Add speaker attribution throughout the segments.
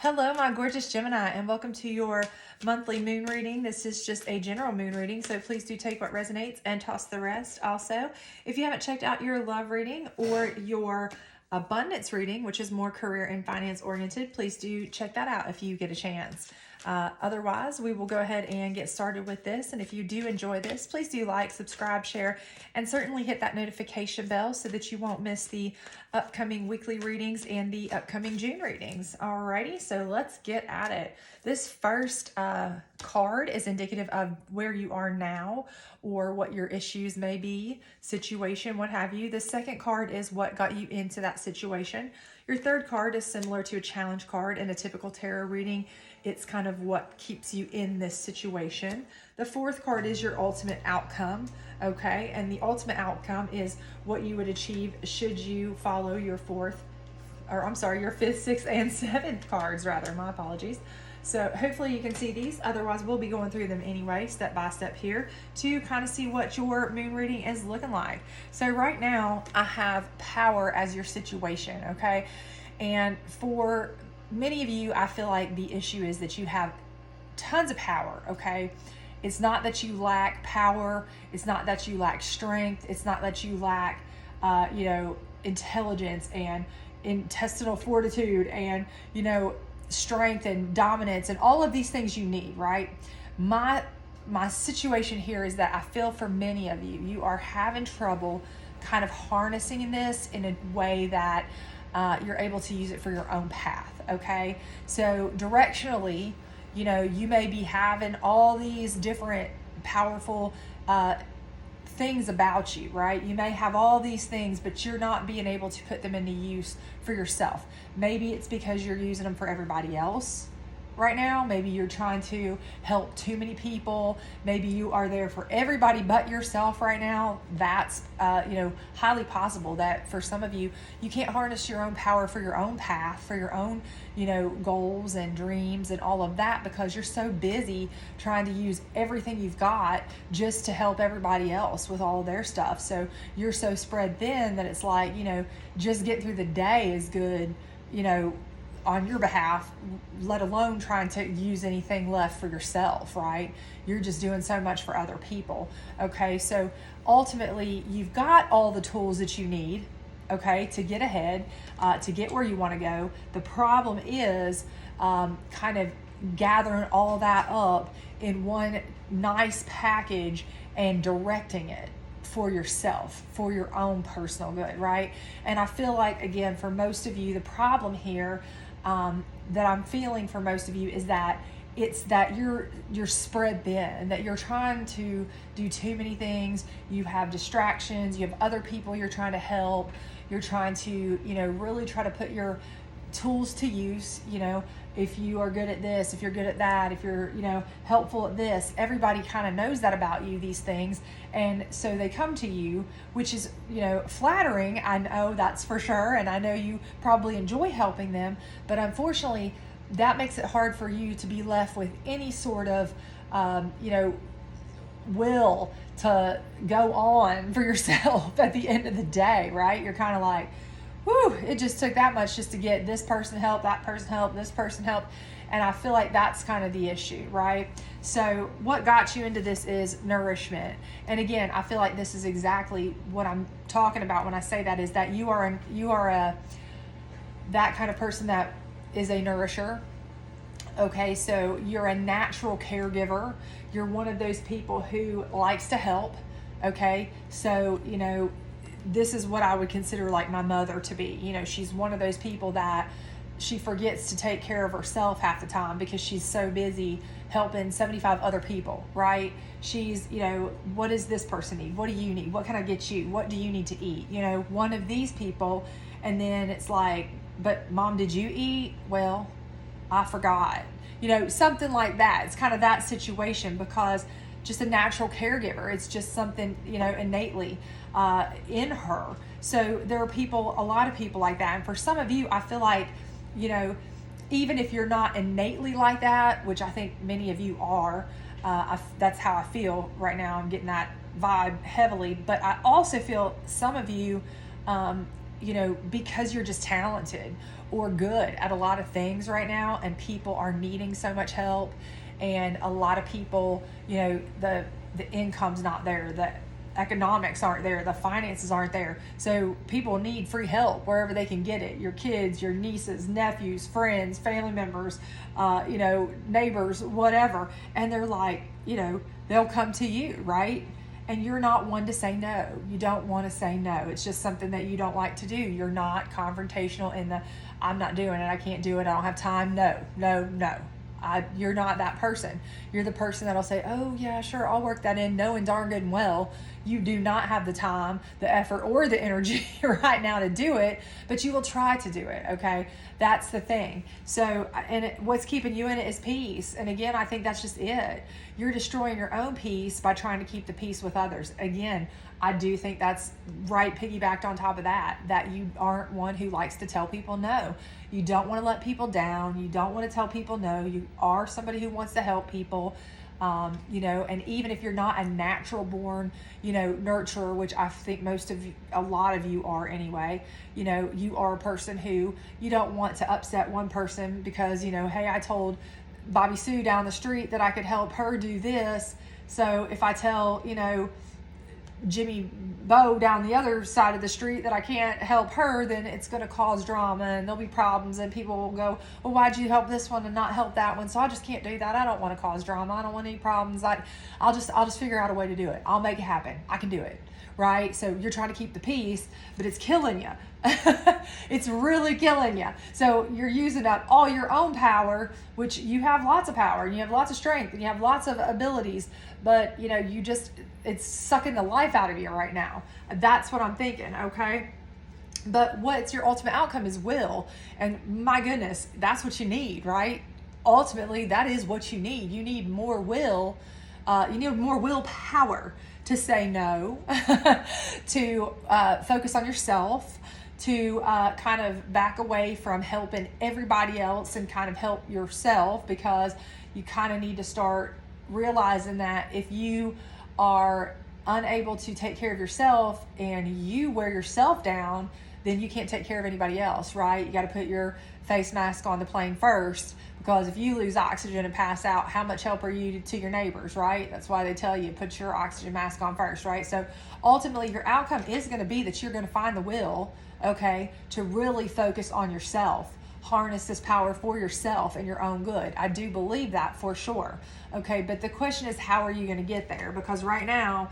Speaker 1: Hello, my gorgeous Gemini, and welcome to your monthly moon reading. This is just a general moon reading, so please do take what resonates and toss the rest. Also, if you haven't checked out your love reading or your abundance reading, which is more career and finance oriented, please do check that out if you get a chance. Otherwise, we will go ahead and get started with this. And if you do enjoy this, please do like, subscribe, share, and certainly hit that notification bell so that you won't miss the upcoming weekly readings and the upcoming June readings. Alrighty, so let's get at it. This first card is indicative of where you are now or what your issues may be, situation, what have you. The second card is what got you into that situation. Your third card is similar to a challenge card in a typical tarot reading. It's kind of what keeps you in this situation. The fourth card is your ultimate outcome, okay? And the ultimate outcome is what you would achieve should you follow your your fifth, sixth, and seventh cards, rather. My apologies. So hopefully you can see these. Otherwise, we'll be going through them anyway, step by step here, to kind of see what your moon reading is looking like. So right now, I have power as your situation, okay? And for many of you, I feel like the issue is that you have tons of power, okay? It's not that you lack power. It's not that you lack strength. It's not that you lack, intelligence and intestinal fortitude and, strength and dominance and all of these things you need, right? My situation here is that I feel for many of you, you are having trouble kind of harnessing this in a way that you're able to use it for your own path, okay? So directionally, you may be having all these different powerful things about you, right? You may have all these things, but you're not being able to put them into use for yourself. Maybe it's because you're using them for everybody else right now. Maybe you're trying to help too many people. Maybe you are there for everybody but yourself right now. That's highly possible that for some of you, you can't harness your own power for your own path, for your own goals and dreams and all of that, because you're so busy trying to use everything you've got just to help everybody else with all of their stuff. So you're so spread thin that it's like, just get through the day is good, on your behalf, let alone trying to use anything left for yourself, right? You're just doing so much for other people, okay? So ultimately, you've got all the tools that you need, okay, to get ahead, to get where you want to go. The problem is kind of gathering all that up in one nice package and directing it for yourself, for your own personal good, right? And I feel like, again, for most of you, the problem here that I'm feeling for most of you is that it's that you're spread thin, that you're trying to do too many things. You have distractions, you have other people you're trying to help, you're trying to, really try to put your tools to use. If you are good at this, if you're good at that, if you're, helpful at this, everybody kind of knows that about you, these things. And so they come to you, which is, flattering. I know that's for sure. And I know you probably enjoy helping them, but unfortunately that makes it hard for you to be left with any sort of, will to go on for yourself at the end of the day, right? You're kind of like, whew, it just took that much just to get this person help, that person help, this person help. And I feel like that's kind of the issue, right? So what got you into this is nourishment. And again, I feel like this is exactly what I'm talking about when I say that, is that you are that kind of person that is a nourisher. Okay, so you're a natural caregiver. You're one of those people who likes to help. Okay, so, this is what I would consider like my mother to be. She's one of those people that she forgets to take care of herself half the time because she's so busy helping 75 other people, right? She's, what does this person need? What do you need? What can I get you? What do you need to eat? One of these people. And then it's like, but Mom, did you eat? Well, I forgot. Something like that. It's kind of that situation, because just a natural caregiver. It's just something, innately in her. So there are a lot of people like that. And for some of you, I feel like, even if you're not innately like that, which I think many of you are, that's how I feel right now. I'm getting that vibe heavily. But I also feel some of you because you're just talented or good at a lot of things right now, and people are needing so much help, and a lot of people, the income's not there, the economics aren't there, the finances aren't there, so people need free help wherever they can get it. Your kids, your nieces, nephews, friends, family members, neighbors, whatever, and they're like, they'll come to you, right? And you're not one to say no. You don't want to say no. It's just something that you don't like to do. You're not confrontational in the, I'm not doing it, I can't do it, I don't have time. No. You're not that person. You're the person that'll say, oh yeah, sure, I'll work that in, knowing darn good and well you do not have the time, the effort, or the energy right now to do it, but you will try to do it, okay? That's the thing. So, what's keeping you in it is peace. And again, I think that's just it. You're destroying your own peace by trying to keep the peace with others. Again, I do think that's right, piggybacked on top of that you aren't one who likes to tell people no. You don't want to let people down. You don't want to tell people no. You are somebody who wants to help people. And even if you're not a natural born, nurturer, which I think a lot of you are anyway, you are a person who you don't want to upset one person because, hey, I told Bobby Sue down the street that I could help her do this. So if I tell, Jimmy Bo down the other side of the street that I can't help her, then it's going to cause drama and there'll be problems, and people will go, well, why'd you help this one and not help that one? So I just can't do that. I don't want to cause drama. I don't want any problems. I'll just figure out a way to do it. I'll make it happen. I can do it. Right? So you're trying to keep the peace, but it's killing you. It's really killing you. So you're using up all your own power, which you have lots of power and you have lots of strength and you have lots of abilities, but it's sucking the life out of you right now. That's what I'm thinking, okay? But what's your ultimate outcome is will. And my goodness, that's what you need, right? Ultimately, that is what you need. You need more will. You need more willpower to say no, to focus on yourself, to kind of back away from helping everybody else and kind of help yourself, because you kind of need to start realizing that if you are unable to take care of yourself and you wear yourself down, then you can't take care of anybody else, right? You got to put your face mask on the plane first, because if you lose oxygen and pass out, how much help are you to your neighbors, right? That's why they tell you put your oxygen mask on first, right? So ultimately your outcome is going to be that you're going to find the will, okay, to really focus on yourself, harness this power for yourself and your own good. I do believe that for sure, okay? But the question is, how are you going to get there? Because right now,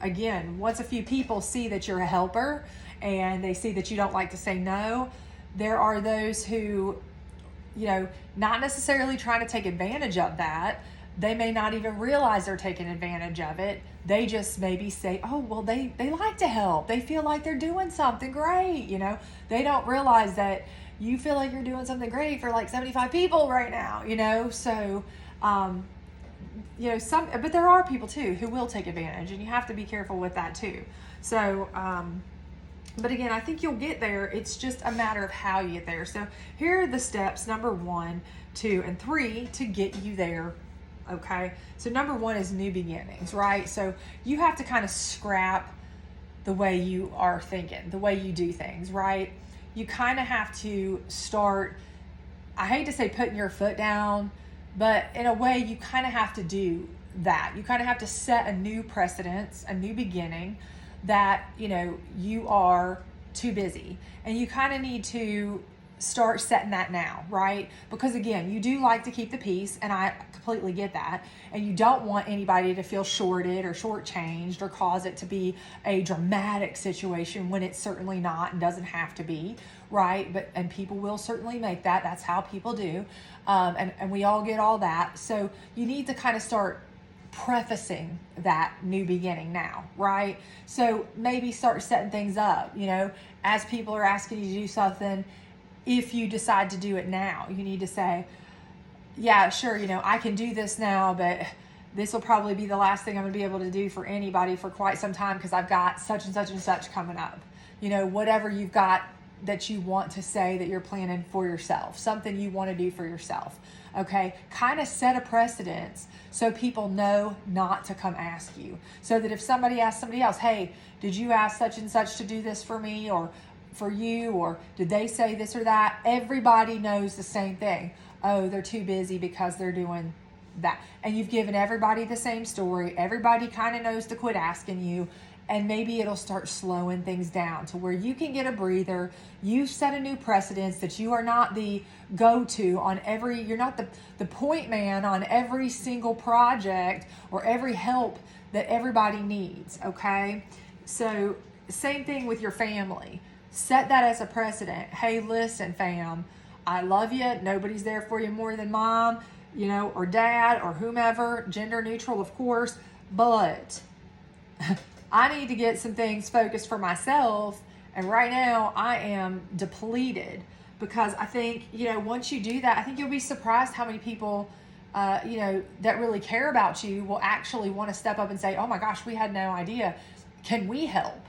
Speaker 1: again, once a few people see that you're a helper and they see that you don't like to say no, there are those who, not necessarily trying to take advantage of that. They may not even realize they're taking advantage of it. They just maybe say, oh, well, they like to help. They feel like they're doing something great. They don't realize that you feel like you're doing something great for like 75 people right now, So, but there are people too who will take advantage, and you have to be careful with that too. So, but again, I think you'll get there. It's just a matter of how you get there. So here are the steps, number 1, 2, and 3 to get you there. Okay. So number 1 is new beginnings, right? So you have to kind of scrap the way you are thinking, the way you do things, right? You kind of have to start, I hate to say putting your foot down, but in a way you kind of have to do that. You kind of have to set a new precedence, a new beginning, that you are too busy, and you kind of need to start setting that now, right? Because again, you do like to keep the peace, and I completely get that, and you don't want anybody to feel shorted or shortchanged or cause it to be a dramatic situation when it's certainly not and doesn't have to be, right? And people will certainly make that's how people do, and we all get all that. So you need to kind of start prefacing that new beginning now, right? So maybe start setting things up, as people are asking you to do something. If you decide to do it now, you need to say, yeah, sure, I can do this now, but this will probably be the last thing I'm gonna be able to do for anybody for quite some time, because I've got such and such and such coming up. Whatever you've got that you want to say that you're planning for yourself, something you want to do for yourself. Okay, kind of set a precedence so people know not to come ask you. So that if somebody asks somebody else, hey, did you ask such and such to do this for me? Or for you, or did they say this or that? Everybody knows the same thing. Oh, they're too busy because they're doing that. And you've given everybody the same story. Everybody kind of knows to quit asking you. And maybe it'll start slowing things down to where you can get a breather. You set a new precedence that you are not the go-to on every, you're not the point man on every single project or every help that everybody needs, okay? So same thing with your family. Set that as a precedent. Hey, listen, fam, I love you. Nobody's there for you more than mom, or dad or whomever, gender neutral, of course, but I need to get some things focused for myself. And right now I am depleted because I think, once you do that, I think you'll be surprised how many people, that really care about you will actually want to step up and say, oh my gosh, we had no idea. Can we help?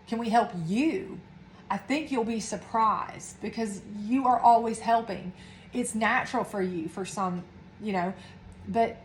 Speaker 1: Can we help you? I think you'll be surprised because you are always helping. It's natural for you for some, but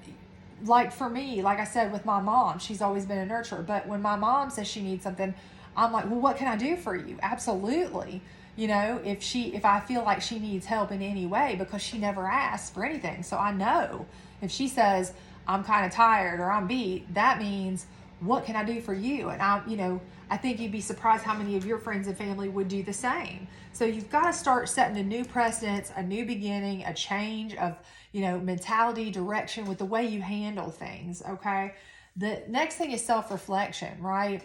Speaker 1: like for me, like I said, with my mom, she's always been a nurturer. But when my mom says she needs something, I'm like, well, what can I do for you? Absolutely. If I feel like she needs help in any way, because she never asks for anything. So I know if she says, I'm kind of tired or I'm beat, that means, what can I do for you? And I think you'd be surprised how many of your friends and family would do the same. So you've got to start setting a new precedence, a new beginning, a change of, mentality, direction with the way you handle things, okay? The next thing is self-reflection, right?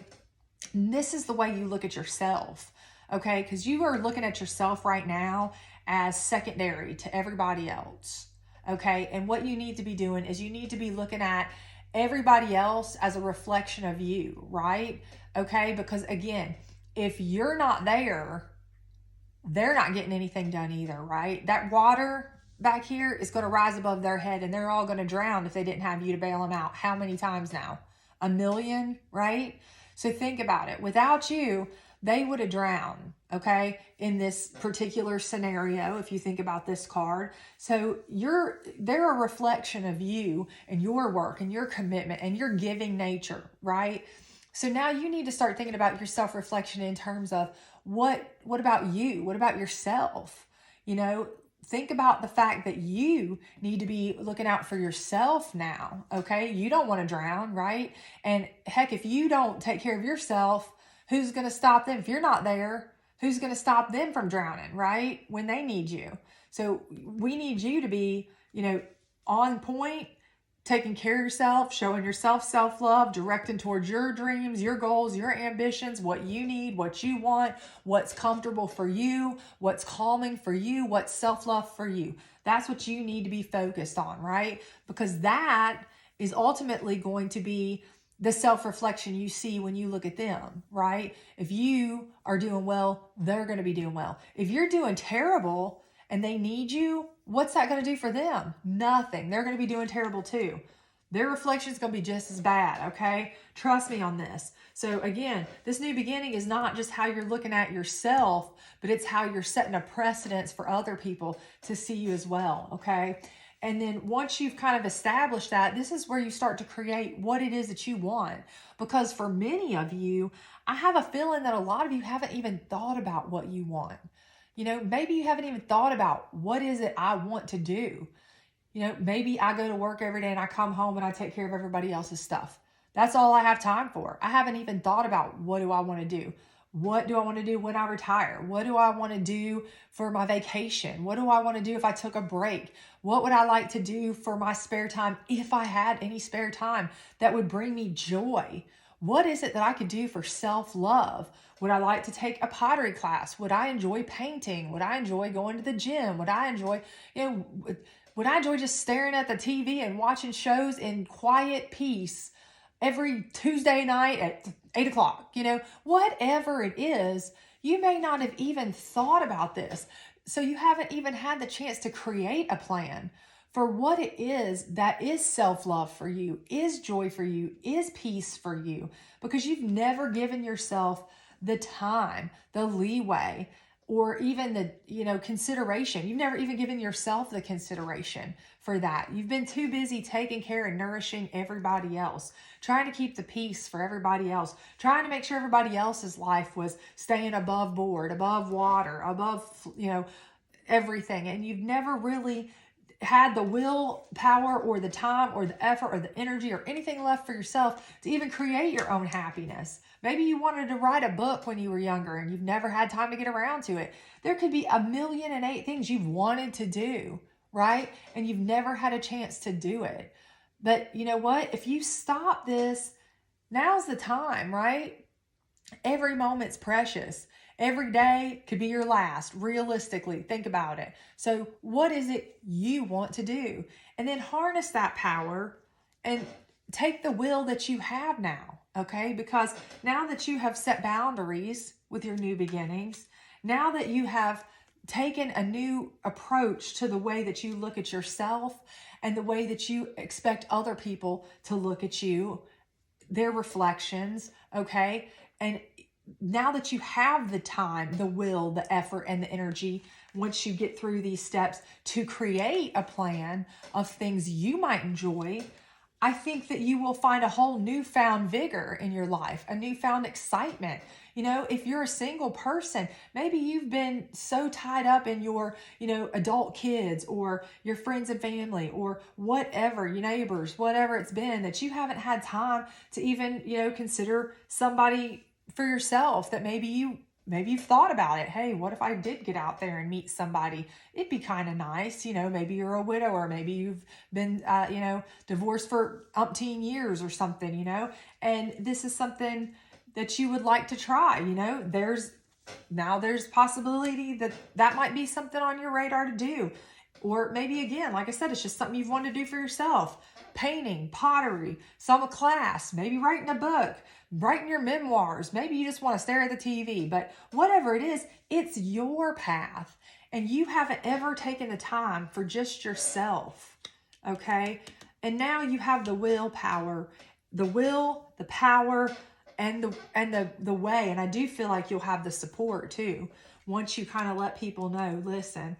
Speaker 1: And this is the way you look at yourself, okay? Because you are looking at yourself right now as secondary to everybody else, okay? And what you need to be doing is you need to be looking at everybody else as a reflection of you, right? Okay, because again, if you're not there, they're not getting anything done either, right? That water back here is going to rise above their head and they're all going to drown if they didn't have you to bail them out. How many times now? 1 million, right? So think about it. Without you, they would have drowned, okay, in this particular scenario, if you think about this card. So they're a reflection of you and your work and your commitment and your giving nature, right? So now you need to start thinking about your self-reflection in terms of what about you? What about yourself? Think about the fact that you need to be looking out for yourself now, okay? You don't want to drown, right? And heck, if you don't take care of yourself, who's going to stop them? If you're not there, who's going to stop them from drowning, right? When they need you. So we need you to be, on point, taking care of yourself, showing yourself self-love, directing towards your dreams, your goals, your ambitions, what you need, what you want, what's comfortable for you, what's calming for you, what's self-love for you. That's what you need to be focused on, right? Because that is ultimately going to be the self-reflection you see when you look at them, right? If you are doing well, they're going to be doing well. If you're doing terrible and they need you, what's that going to do for them? Nothing. They're going to be doing terrible too. Their reflection is going to be just as bad, okay? Trust me on this. So again, this new beginning is not just how you're looking at yourself, but it's how you're setting a precedence for other people to see you as well, okay? And then once you've kind of established that, this is where you start to create what it is that you want. Because for many of you, I have a feeling that a lot of you haven't even thought about what you want. Maybe you haven't even thought about what is it I want to do. Maybe I go to work every day and I come home and I take care of everybody else's stuff. That's all I have time for. I haven't even thought about what do I want to do. What do I want to do when I retire? What do I want to do for my vacation? What do I want to do if I took a break? What would I like to do for my spare time if I had any spare time that would bring me joy? What is it that I could do for self-love? Would I like to take a pottery class? Would I enjoy painting? Would I enjoy going to the gym? Would I enjoy, would I enjoy just staring at the TV and watching shows in quiet peace every Tuesday night at 8 o'clock? Whatever it is, you may not have even thought about this. So you haven't even had the chance to create a plan for what it is that is self-love for you, is joy for you, is peace for you, because you've never given yourself the time, the leeway, or even the, consideration. You've never even given yourself the consideration for that. You've been too busy taking care and nourishing everybody else, trying to keep the peace for everybody else, trying to make sure everybody else's life was staying above board, above water, above, everything. And you've never really had the willpower or the time or the effort or the energy or anything left for yourself to even create your own happiness. Maybe you wanted to write a book when you were younger and you've never had time to get around to it. There could be 1,000,008 things you've wanted to do, right? And you've never had a chance to do it. But you know what? If you stop this, now's the time, right? Every moment's precious. Every day could be your last, realistically. Think about it. So what is it you want to do? And then harness that power and take the will that you have now, okay? Because now that you have set boundaries with your new beginnings, now that you have taken a new approach to the way that you look at yourself and the way that you expect other people to look at you, their reflections, okay? And now that you have the time, the will, the effort, and the energy, once you get through these steps to create a plan of things you might enjoy, I think that you will find a whole newfound vigor in your life, a newfound excitement. If you're a single person, maybe you've been so tied up in your, adult kids or your friends and family or whatever, your neighbors, whatever it's been, that you haven't had time to even, consider somebody for yourself that maybe you've thought about it. Hey, what if I did get out there and meet somebody? It'd be kind of nice. Maybe you're a widower. Maybe you've been, divorced for umpteen years or something, and this is something that you would like to try. There's possibility that might be something on your radar to do. Or maybe, again, like I said, it's just something you've wanted to do for yourself. Painting, pottery, some class, maybe writing a book, writing your memoirs. Maybe you just want to stare at the TV. But whatever it is, it's your path. And you haven't ever taken the time for just yourself, okay? And now you have the willpower, the power, and the way. And I do feel like you'll have the support too, once you kind of let people know, listen,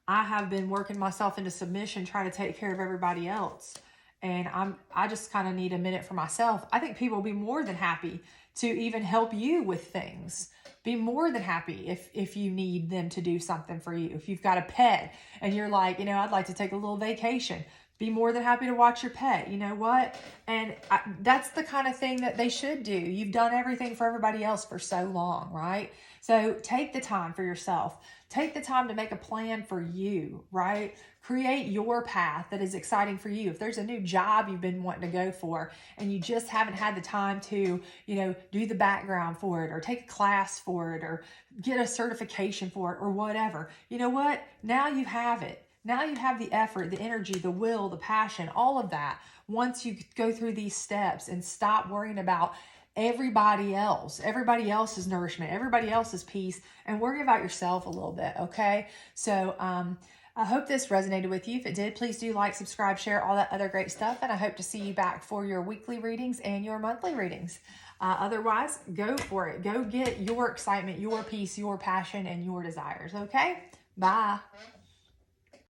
Speaker 1: I have been working myself into submission, trying to take care of everybody else. And I just kind of need a minute for myself. I think people will be more than happy to even help you with things. Be more than happy if you need them to do something for you. If you've got a pet and you're like, I'd like to take a little vacation, be more than happy to watch your pet. You know what? And that's the kind of thing that they should do. You've done everything for everybody else for so long, right? So take the time for yourself. Take the time to make a plan for you, right? Create your path that is exciting for you. If there's a new job you've been wanting to go for and you just haven't had the time to, do the background for it or take a class for it or get a certification for it or whatever, you know what? Now you have it. Now you have the effort, the energy, the will, the passion, all of that. Once you go through these steps and stop worrying about everybody else's nourishment, everybody else's peace, and worry about yourself a little bit, okay? So I hope this resonated with you. If it did, please do like, subscribe, share, all that other great stuff, and I hope to see you back for your weekly readings and your monthly readings. Otherwise, go for it. Go get your excitement, your peace, your passion, and your desires, okay? Bye.